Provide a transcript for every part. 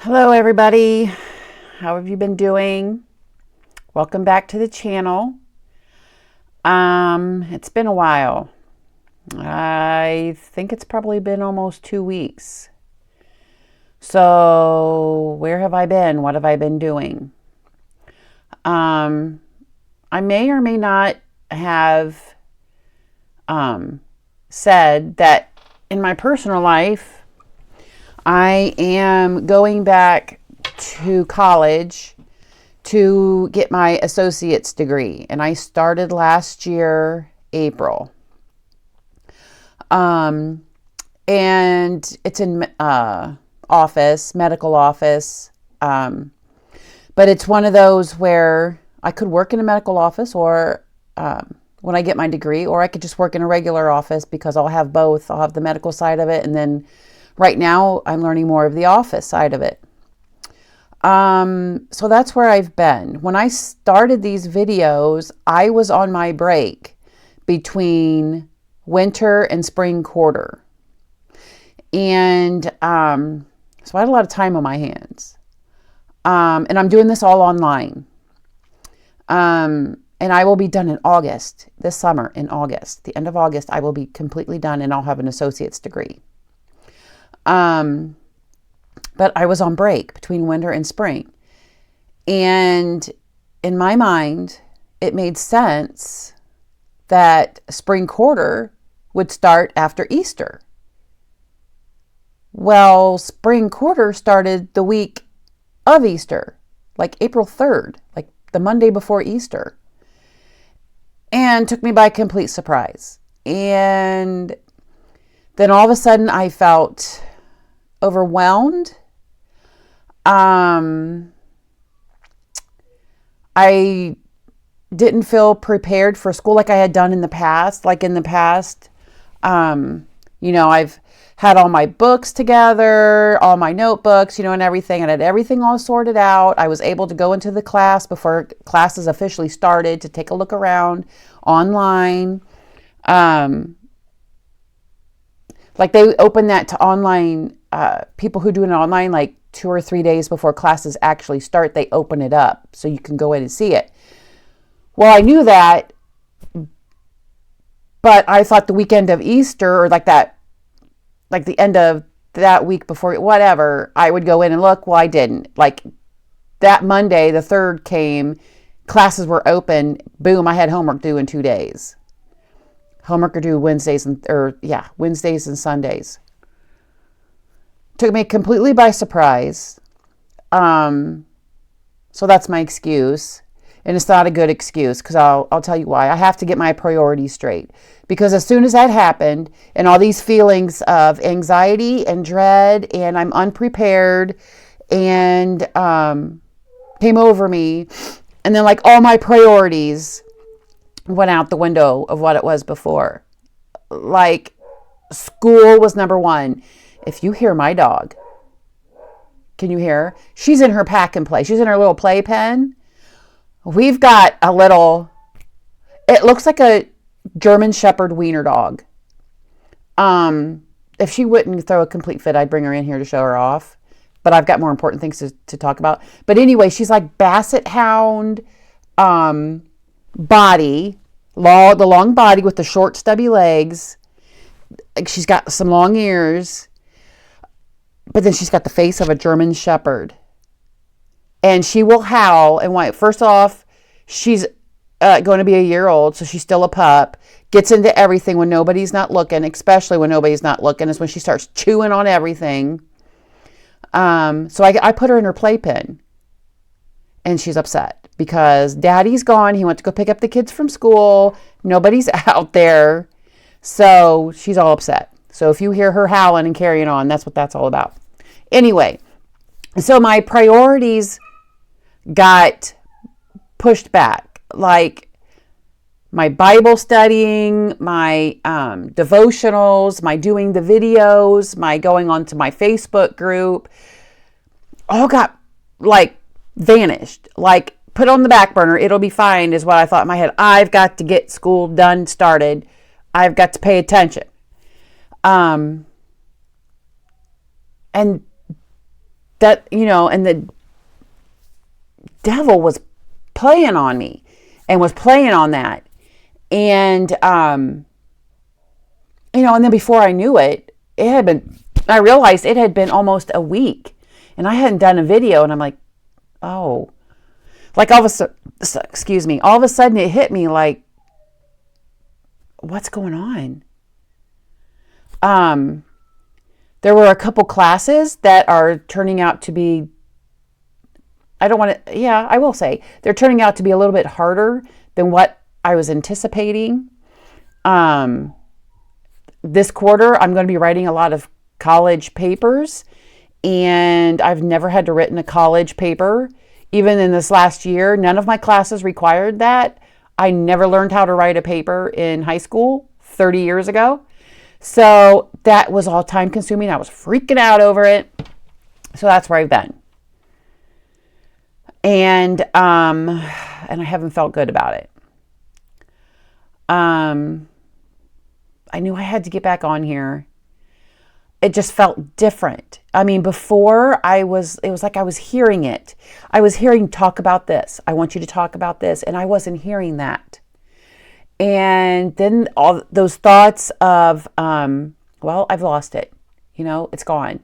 Hello everybody, how have you been doing? Welcome back to the channel. It's been a while. I think it's probably been almost 2 weeks. So where have I been? What have I been doing? I may or may not have said that in my personal life I am going back to college to get my associate's degree. And I started last year, April. And it's in medical office. But it's one of those where I could work in a medical office or when I get my degree, or I could just work in a regular office because I'll have both. I'll have the medical side of it, and then right now I'm learning more of the office side of it. So that's where I've been. When I started these videos, I was on my break between winter and spring quarter. And so I had a lot of time on my hands. And I'm doing this all online. And I will be done in August, this summer in August. The end of August, I will be completely done and I'll have an associate's degree. But I was on break between winter and spring. And in my mind, it made sense that spring quarter would start after Easter. Well, spring quarter started the week of Easter, like April 3rd, like the Monday before Easter, and took me by complete surprise. And then all of a sudden I felt overwhelmed. I didn't feel prepared for school like I had done in the past. Like in the past, I've had all my books together, all my notebooks, and everything. And I had everything all sorted out. I was able to go into the class before classes officially started to take a look around online. Like they open that to online, people who do it online, like 2 or 3 days before classes actually start, they open it up so you can go in and see it. Well, I knew that, but I thought the weekend of Easter or like the end of that week before, whatever, I would go in and look. Well, I didn't. Like that Monday, the 3rd came, classes were open. Boom, I had homework due in 2 days. Homework are due Wednesdays and Sundays. Took me completely by surprise. So that's my excuse. And it's not a good excuse because I'll tell you why. I have to get my priorities straight. Because as soon as that happened and all these feelings of anxiety and dread and I'm unprepared and came over me, and then like all my priorities went out the window of what it was before. Like school was number one. If you hear my dog, can you hear her? She's in her pack and play. She's in her little playpen. We've got a little, it looks like a German Shepherd wiener dog. If she wouldn't throw a complete fit, I'd bring her in here to show her off. But I've got more important things to talk about. But anyway, she's like Basset Hound, body, the long body with the short stubby legs. Like she's got some long ears, but then she's got the face of a German Shepherd. And she will howl and whine. First off, she's going to be a year old, so she's still a pup. Gets into everything when nobody's not looking, especially when nobody's not looking, is when she starts chewing on everything. So I put her in her playpen, and she's upset because Daddy's gone. He went to go pick up the kids from school. Nobody's out there, so she's all upset. So if you hear her howling and carrying on, that's what that's all about. Anyway, so my priorities got pushed back, like my Bible studying, my devotionals, my doing the videos, my going onto my Facebook group, all got like vanished, like put on the back burner. It'll be fine is what I thought in my head. I've got to get school done, started. I've got to pay attention. And that, and the devil was playing on me and was playing on that. And, and then before I knew it, I realized it had been almost a week and I hadn't done a video, and I'm like, oh, like all of a sudden it hit me like, what's going on? There were a couple classes that are turning out to be, I will say, they're turning out to be a little bit harder than what I was anticipating. This quarter, I'm going to be writing a lot of college papers, and I've never had to written a college paper. Even in this last year, none of my classes required that. I never learned how to write a paper in high school 30 years ago. So that was all time consuming. I was freaking out over it. So that's where I've been. And I haven't felt good about it. I knew I had to get back on here. It just felt different. I mean, before it was like I was hearing it. I was hearing talk about this. I want you to talk about this. And I wasn't hearing that. And then all those thoughts of, well, I've lost it. It's gone.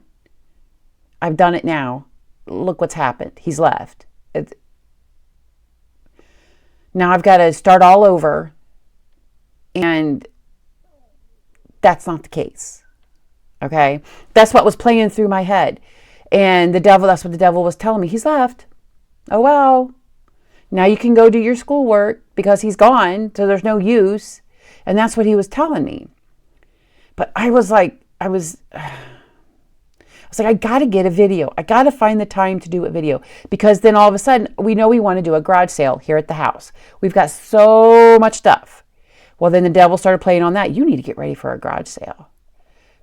I've done it now. Look what's happened. He's left. Now I've got to start all over. And that's not the case. Okay? That's what was playing through my head. And that's what the devil was telling me. He's left. Oh, well. Now you can go do your schoolwork because he's gone, so there's no use. And that's what he was telling me. But I was like, I got to get a video. I got to find the time to do a video, because then all of a sudden we want to do a garage sale here at the house. We've got so much stuff. Well, then the devil started playing on that. You need to get ready for a garage sale.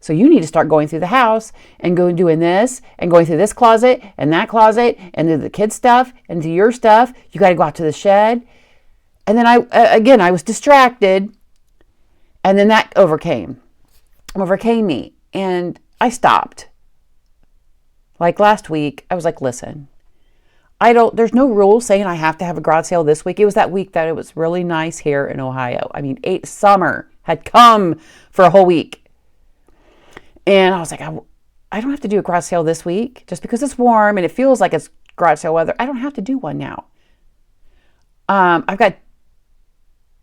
So you need to start going through the house and doing this and going through this closet and that closet and to the kids' stuff and to your stuff. You got to go out to the shed. And then I was distracted, and then that overcame me, and I stopped. Like last week, I was like, listen, there's no rule saying I have to have a garage sale this week. It was that week that it was really nice here in Ohio. I mean, summer had come for a whole week. And I was like, I don't have to do a garage sale this week just because it's warm and it feels like it's garage sale weather. I don't have to do one now. I've got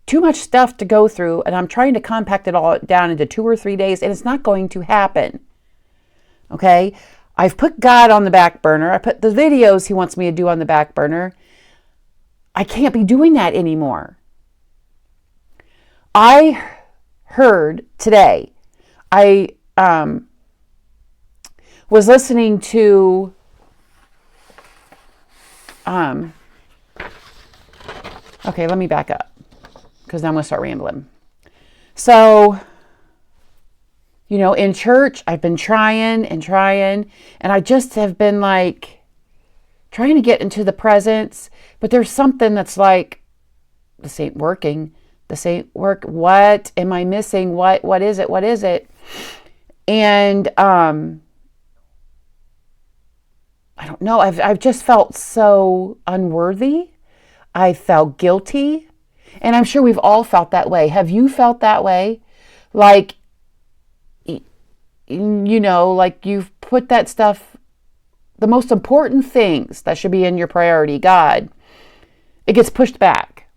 too much stuff to go through, and I'm trying to compact it all down into 2 or 3 days, and it's not going to happen. Okay? I've put God on the back burner. I put the videos he wants me to do on the back burner. I can't be doing that anymore. I heard today, I was listening to okay, let me back up, because now I'm going to start rambling. So, in church, I've been trying, and I just have been like trying to get into the presence, but there's something that's like, this ain't working. This ain't work. What am I missing? What is it? What is it? And I don't know. I've just felt so unworthy. I felt guilty. And I'm sure we've all felt that way. Have you felt that way? Like, like you've put that stuff, the most important things that should be in your priority, God, it gets pushed back.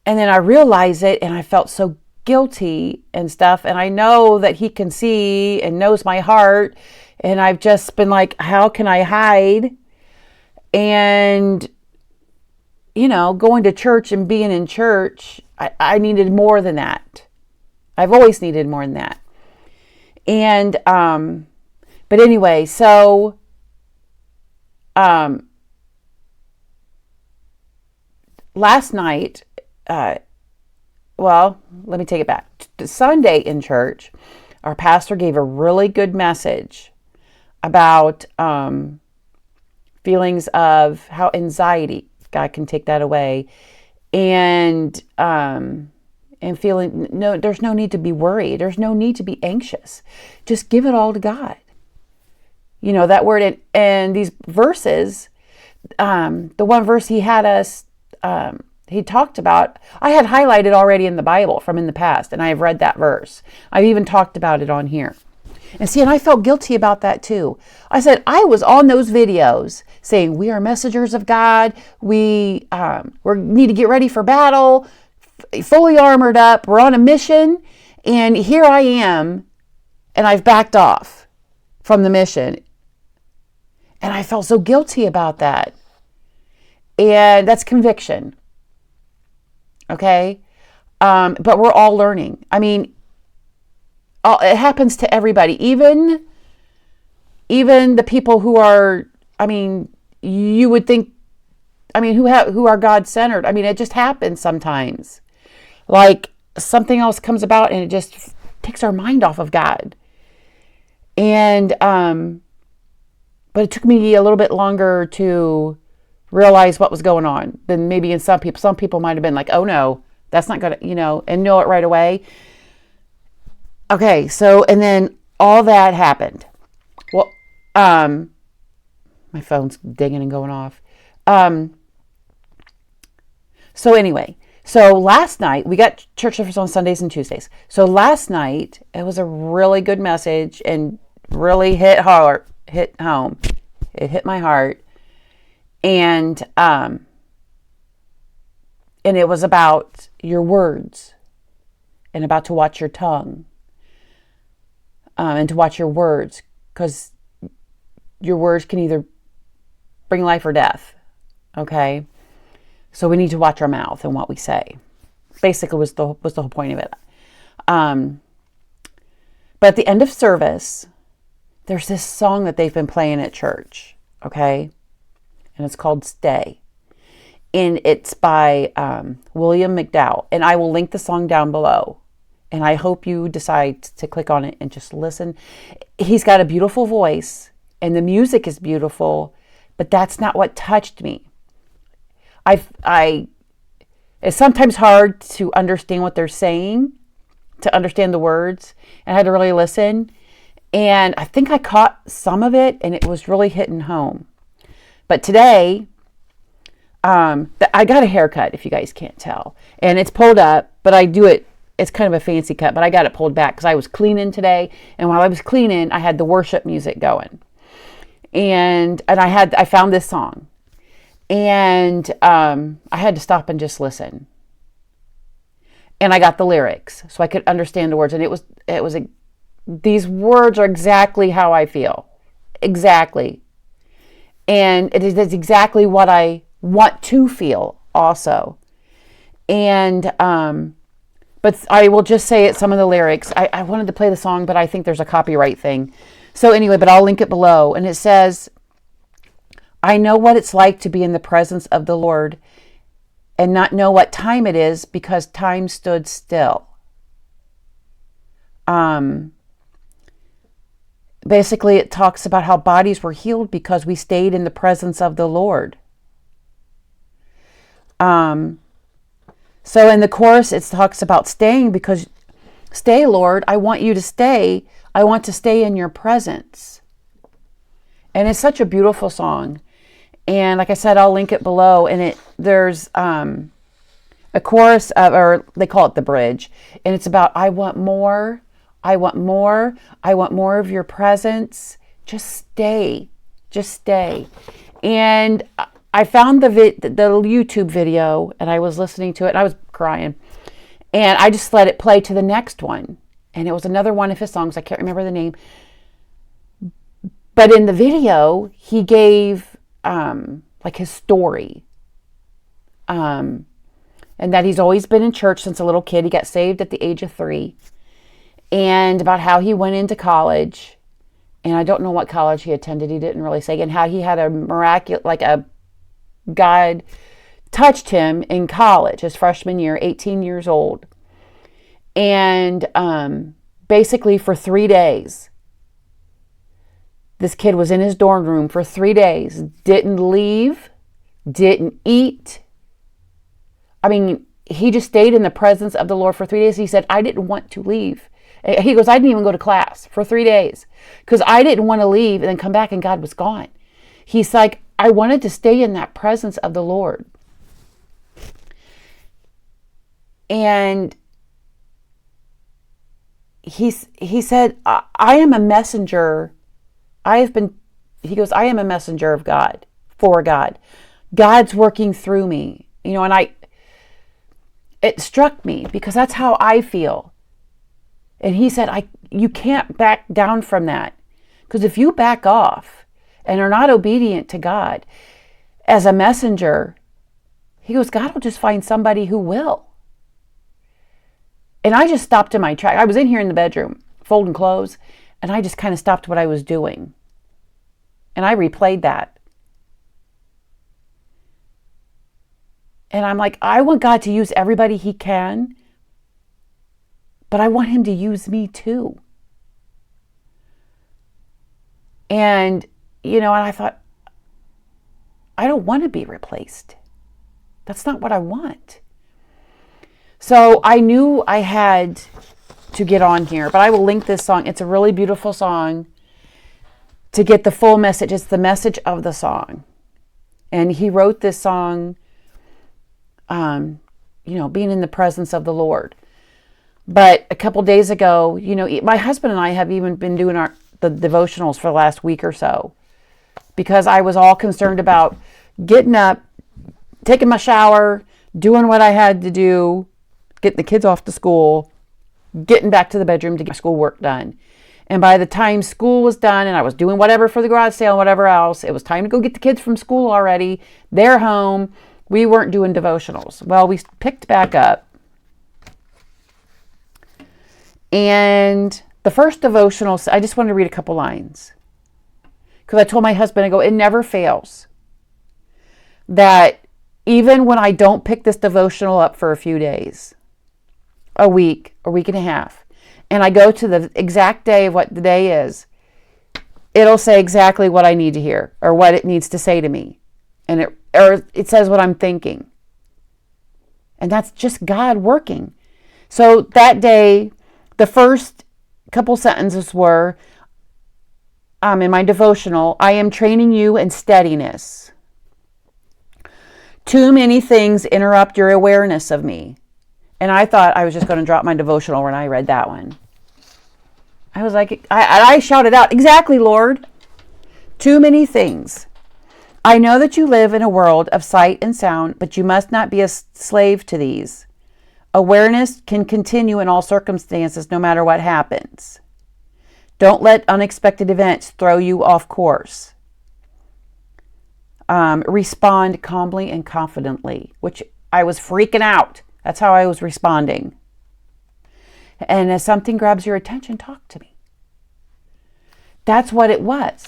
And then I realize it, and I felt so guilty and stuff. And I know that he can see and knows my heart. And I've just been like, how can I hide? And, going to church and being in church, I needed more than that. I've always needed more than that. And, but anyway, so, last night, well, let me take it back. Sunday in church, our pastor gave a really good message about feelings of how anxiety, God can take that away, and feeling, no, there's no need to be worried. There's no need to be anxious. Just give it all to God. that word. And these verses, the one verse he had us, he talked about, I had highlighted already in the Bible from in the past, and I have read that verse. I've even talked about it on here. And see, and I felt guilty about that too. I said, I was on those videos saying, we are messengers of God. We need to get ready for battle, fully armored up. We're on a mission. And here I am, and I've backed off from the mission. And I felt so guilty about that. And that's conviction. Okay? But we're all learning. I mean, it happens to everybody, even the people who are, you would think, who are God-centered. It just happens sometimes. Like something else comes about and it just takes our mind off of God. And, but it took me a little bit longer to realize what was going on than maybe in some people. Some people might have been like, oh no, that's not going to, and know it right away. Okay, so, and then all that happened. Well, my phone's dinging and going off. So anyway, so last night, we got church service on Sundays and Tuesdays. So last night, it was a really good message and really hit home. It hit my heart. And it was about your words and about to watch your tongue. And to watch your words, because your words can either bring life or death. Okay, so we need to watch our mouth and what we say. Basically, was the whole point of it. But at the end of service, there's this song that they've been playing at church. Okay, and it's called "Stay," and it's by William McDowell, and I will link the song down below. And I hope you decide to click on it and just listen. He's got a beautiful voice and the music is beautiful, but that's not what touched me. It's sometimes hard to understand what they're saying, to understand the words, and I had to really listen. And I think I caught some of it and it was really hitting home. But today, I got a haircut, if you guys can't tell. And it's pulled up, but I do it. It's kind of a fancy cut, but I got it pulled back because I was cleaning today. And while I was cleaning, I had the worship music going. And I found this song. And I had to stop and just listen. And I got the lyrics so I could understand the words. And these words are exactly how I feel. Exactly. And it is exactly what I want to feel also. And, but I will just say it, some of the lyrics. I wanted to play the song, but I think there's a copyright thing. So anyway, but I'll link it below. And it says, I know what it's like to be in the presence of the Lord and not know what time it is because time stood still. Basically, it talks about how bodies were healed because we stayed in the presence of the Lord. So in the chorus, it talks about staying because, stay, Lord, I want you to stay. I want to stay in your presence. And it's such a beautiful song. And like I said, I'll link it below. And there's a chorus, or they call it the bridge. And it's about, I want more. I want more. I want more of your presence. Just stay. Just stay. And I found the YouTube video and I was listening to it and I was crying. And I just let it play to the next one. And it was another one of his songs. I can't remember the name. But in the video, he gave like his story. And that he's always been in church since a little kid. He got saved at the age of 3. And about how he went into college. And I don't know what college he attended. He didn't really say. And how he had God touched him in college, his freshman year, 18 years old. And basically for 3 days, this kid was in his dorm room for 3 days, didn't leave, didn't eat. I mean, he just stayed in the presence of the Lord for 3 days. He said, I didn't want to leave. He goes, I didn't even go to class for 3 days because I didn't want to leave and then come back and God was gone. He's like, I wanted to stay in that presence of the Lord. And he said, I am a messenger. He goes, I am a messenger of God, for God. God's working through me. And it struck me because that's how I feel. And he said, you can't back down from that. Because if you back off and are not obedient to God as a messenger, he goes, God will just find somebody who will. And I just stopped in my track. I was in here in the bedroom folding clothes, and I just kind of stopped what I was doing. And I replayed that. And I'm like, I want God to use everybody he can, but I want him to use me too. And, and I thought, I don't want to be replaced. That's not what I want. So I knew I had to get on here, but I will link this song. It's a really beautiful song to get the full message. It's the message of the song. And he wrote this song, being in the presence of the Lord. But a couple days ago, my husband and I have even been doing the devotionals for the last week or so because I was all concerned about getting up, taking my shower, doing what I had to do, getting the kids off to school, getting back to the bedroom to get schoolwork done. And by the time school was done and I was doing whatever for the garage sale and whatever else, it was time to go get the kids from school already. They're home. We weren't doing devotionals. Well, we picked back up. And the first devotional, I just wanted to read a couple lines. Because I told my husband, I go, it never fails. That even when I don't pick this devotional up for a few days, a week and a half, and I go to the exact day of what the day is, it'll say exactly what I need to hear or what it needs to say to me. And it says what I'm thinking. And that's just God working. So that day, the first couple sentences were, in my devotional, I am training you in steadiness. Too many things interrupt your awareness of me. And I thought I was just going to drop my devotional when I read that one. I was like, I shouted out, exactly, Lord. Too many things. I know that you live in a world of sight and sound, but you must not be a slave to these. Awareness can continue in all circumstances, no matter what happens. Don't let unexpected events throw you off course. Respond calmly and confidently, which I was freaking out. That's how I was responding. And as something grabs your attention, talk to me. That's what it was.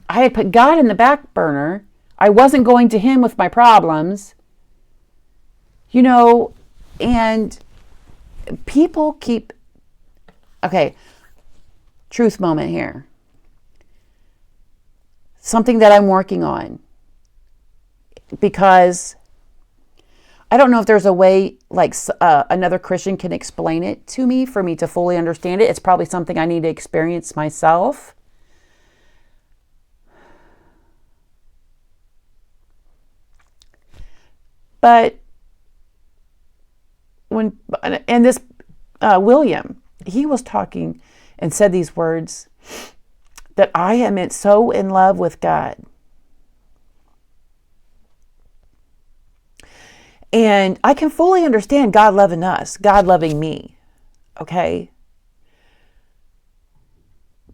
I had put God in the back burner. I wasn't going to him with my problems. And people keep... Okay, truth moment here. Something that I'm working on. Because I don't know if there's a way like another Christian can explain it to me for me to fully understand it. It's probably something I need to experience myself. But this William, he was talking and said these words that I am so in love with God. And I can fully understand God loving us, God loving me, okay?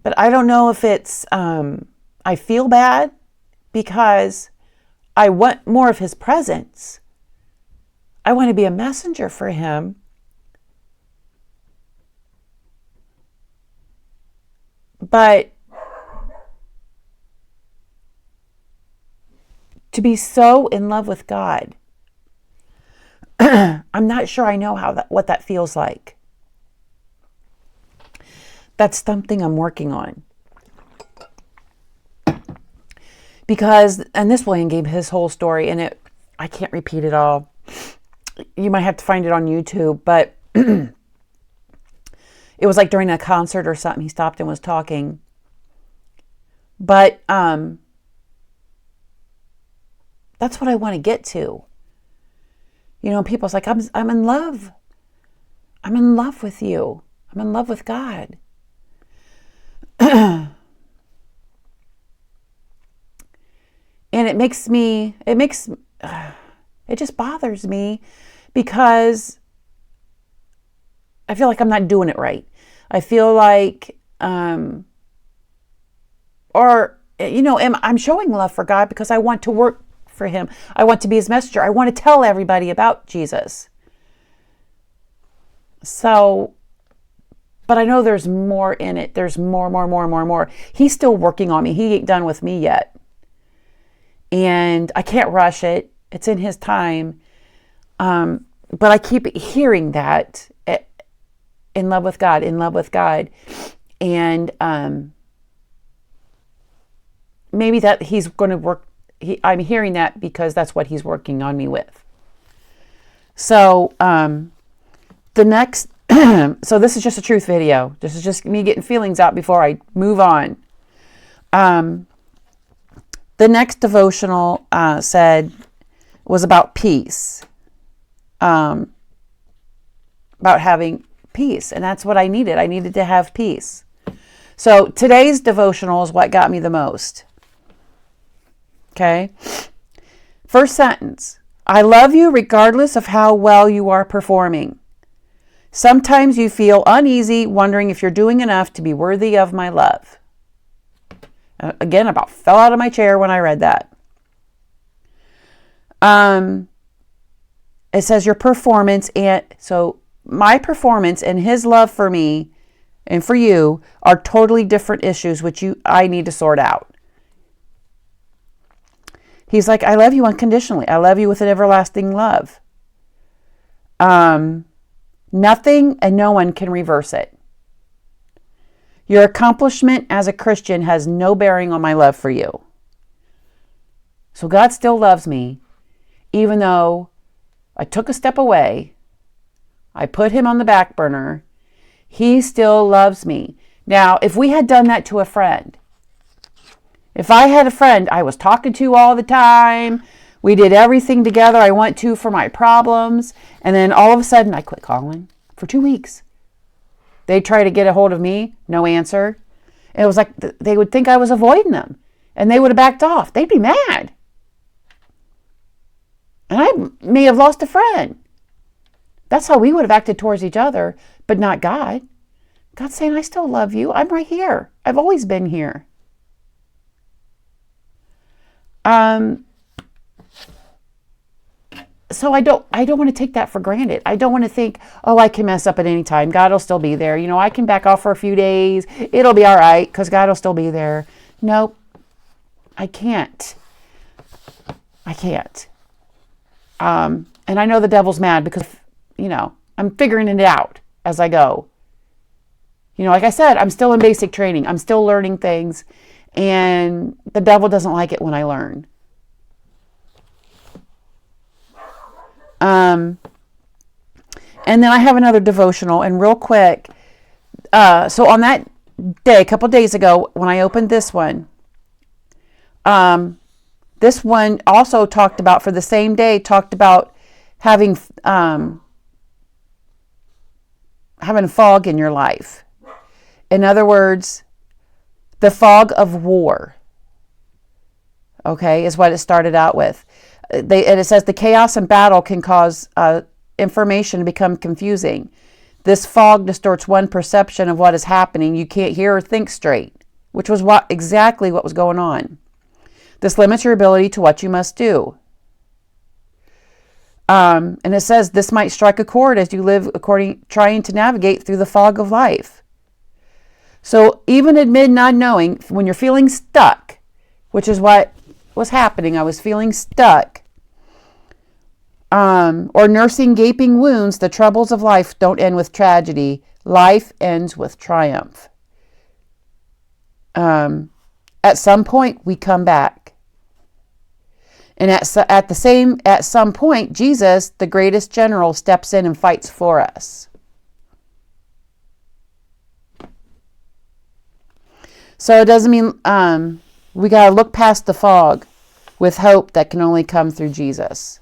But I don't know if it's, I feel bad because I want more of his presence. I want to be a messenger for him. But to be so in love with God, I'm not sure I know what that feels like. That's something I'm working on. Because, and this William gave his whole story, and I can't repeat it all. You might have to find it on YouTube, but It was like during a concert or something. He stopped and was talking. But that's what I want to get to. You know, people's like, I'm in love. I'm in love with you. I'm in love with God. And it just bothers me because I feel like I'm not doing it right. I feel like, I'm showing love for God because I want to work for him. I want to be his messenger. I want to tell everybody about Jesus. So, but I know there's more in it. There's more. He's still working on me. He ain't done with me yet. And I can't rush it. It's in his time. But I keep hearing that, in love with God. And maybe that he's going to work. I'm hearing that because that's what he's working on me with. So the next, so this is just a truth video. This is just me getting feelings out before I move on. The next devotional was about peace, about having peace, and that's what I needed. I needed to have peace. So today's devotional is what got me the most. Okay. First sentence. I love you regardless of how well you are performing. Sometimes you feel uneasy, wondering if you're doing enough to be worthy of my love. Again, I about fell out of my chair when I read that. It says your performance, and so my performance and his love for me and for you are totally different issues, which I need to sort out. He's like, I love you unconditionally. I love you with an everlasting love. Nothing and no one can reverse it. Your accomplishment as a Christian has no bearing on my love for you. So God still loves me, even though I took a step away. I put him on the back burner. He still loves me. Now, if we had done that to a friend, if I had a friend I was talking to all the time, we did everything together I went to for my problems, and then all of a sudden I quit calling for 2 weeks. They try to get a hold of me, no answer. And it was like they would think I was avoiding them, and they would have backed off. They'd be mad. And I may have lost a friend. That's how we would have acted towards each other, but not God. God's saying, I still love you. I'm right here. I've always been here. So I don't want to take that for granted. I don't want to think, oh, I can mess up at any time. God will still be there. You know, I can back off for a few days. It'll be all right because God will still be there. Nope. I can't. And I know the devil's mad because, I'm figuring it out as I go. Like I said, I'm still in basic training. I'm still learning things. And the devil doesn't like it when I learn. And then I have another devotional, and real quick, so on that day, a couple days ago, when I opened this one also talked about, for the same day, talked about having fog in your life. In other words, the fog of war, okay, is what it started out with. And it says the chaos and battle can cause information to become confusing. This fog distorts one perception of what is happening. You can't hear or think straight, which was exactly what was going on. This limits your ability to what you must do. And it says this might strike a chord as you live trying to navigate through the fog of life. So even amid not knowing, when you're feeling stuck, which is what was happening, I was feeling stuck, or nursing gaping wounds, the troubles of life don't end with tragedy. Life ends with triumph. At some point, we come back. And at some point, Jesus, the greatest general, steps in and fights for us. So it doesn't mean we got to look past the fog with hope that can only come through Jesus.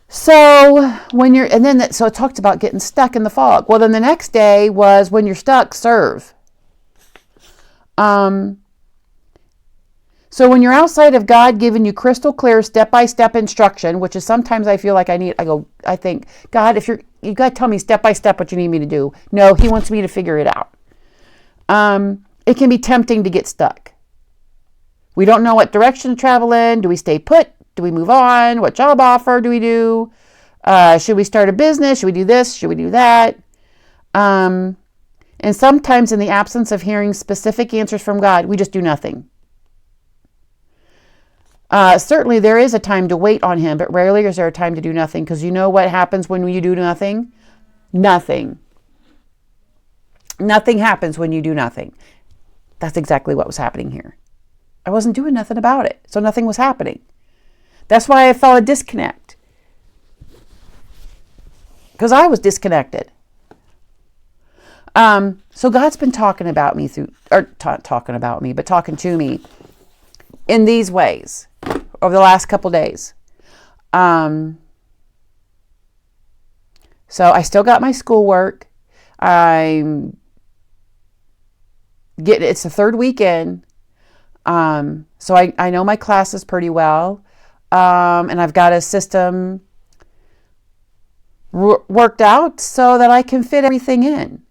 So when you're, and then so it talked about getting stuck in the fog. Well, then the next day was when you're stuck, serve. So when you're outside of God giving you crystal clear step-by-step instruction, which is sometimes I feel like I think, God, if you got to tell me step-by-step what you need me to do. No, he wants me to figure it out. It can be tempting to get stuck. We don't know what direction to travel in. Do we stay put? Do we move on? What job offer do we do? Should we start a business? Should we do this? Should we do that? And sometimes in the absence of hearing specific answers from God, we just do nothing. Certainly there is a time to wait on him, but rarely is there a time to do nothing, because you know what happens when you do nothing? Nothing. Nothing happens when you do nothing. That's exactly what was happening here. I wasn't doing nothing about it, so nothing was happening. That's why I felt a disconnect. Because I was disconnected. So God's been talking about me talking to me in these ways over the last couple days. So I still got my schoolwork. It's the third weekend. So I know my classes pretty well. And I've got a system worked out so that I can fit everything in.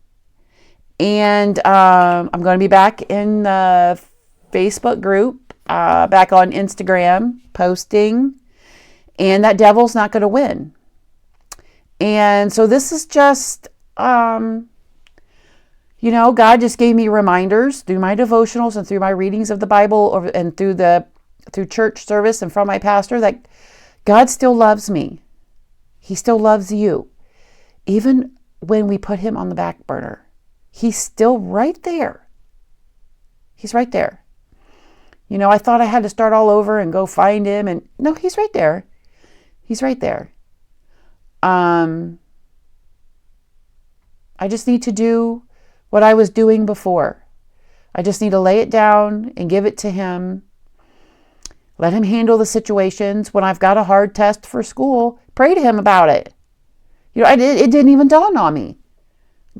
And I'm going to be back in the Facebook group, back on Instagram, posting. And that devil's not going to win. And so this is just, God just gave me reminders through my devotionals and through my readings of the Bible and through church service and from my pastor that God still loves me. He still loves you. Even when we put him on the back burner, he's still right there. He's right there. I thought I had to start all over and go find him, and no, he's right there. He's right there. I just need to do what I was doing before. I just need to lay it down and give it to him. Let him handle the situations. When I've got a hard test for school, pray to him about it. It didn't even dawn on me.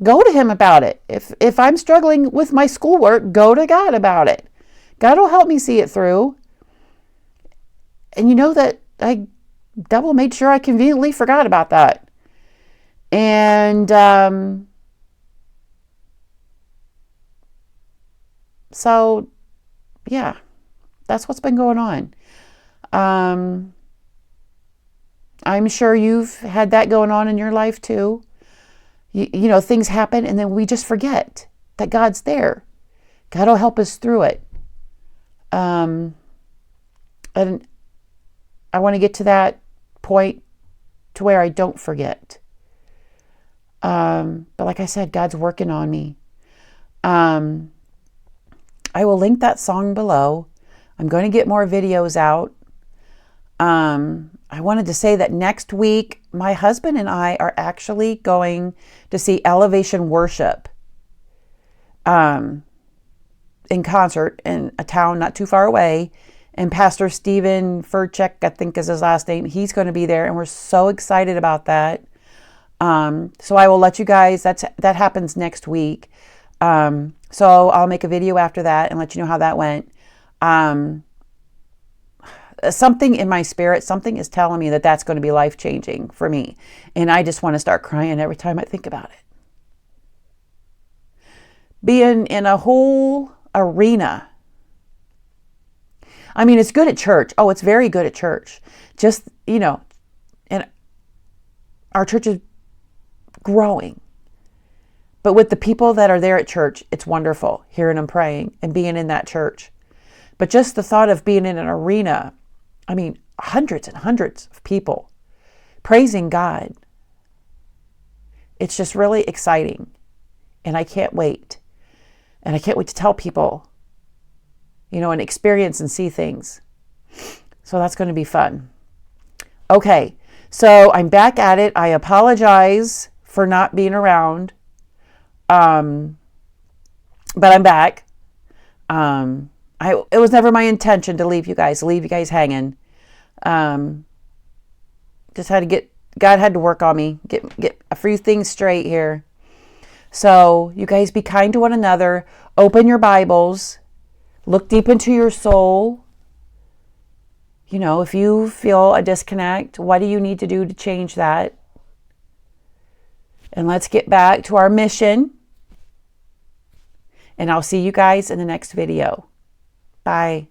Go to him about it. If I'm struggling with my schoolwork, go to God about it. God will help me see it through. And you know that I double made sure I conveniently forgot about that. And so, yeah, that's what's been going on. I'm sure you've had that going on in your life too. Things happen and then we just forget that God's there. God will help us through it. And I want to get to that point to where I don't forget. But like I said, God's working on me. I will link that song below. I'm going to get more videos out. I wanted to say that next week, my husband and I are actually going to see Elevation Worship in concert in a town not too far away. And Pastor Stephen Furchek, I think is his last name, he's going to be there. And we're so excited about that. So I will let you guys, that happens next week. So I'll make a video after that and let you know how that went. Something in my spirit, something is telling me that that's going to be life-changing for me. And I just want to start crying every time I think about it. Being in a whole arena. I mean, it's good at church. Oh, it's very good at church. Just, and our church is growing. But with the people that are there at church, it's wonderful hearing them praying and being in that church. But just the thought of being in an arena, I mean, hundreds and hundreds of people praising God. It's just really exciting. And I can't wait. And I can't wait to tell people, and experience and see things. So that's going to be fun. Okay, so I'm back at it. I apologize for not being around. But I'm back. It was never my intention to leave you guys hanging. Just had to God had to work on me, get a few things straight here. So you guys be kind to one another. Open your Bibles. Look deep into your soul. You know, if you feel a disconnect, what do you need to do to change that? And let's get back to our mission. And I'll see you guys in the next video. Bye.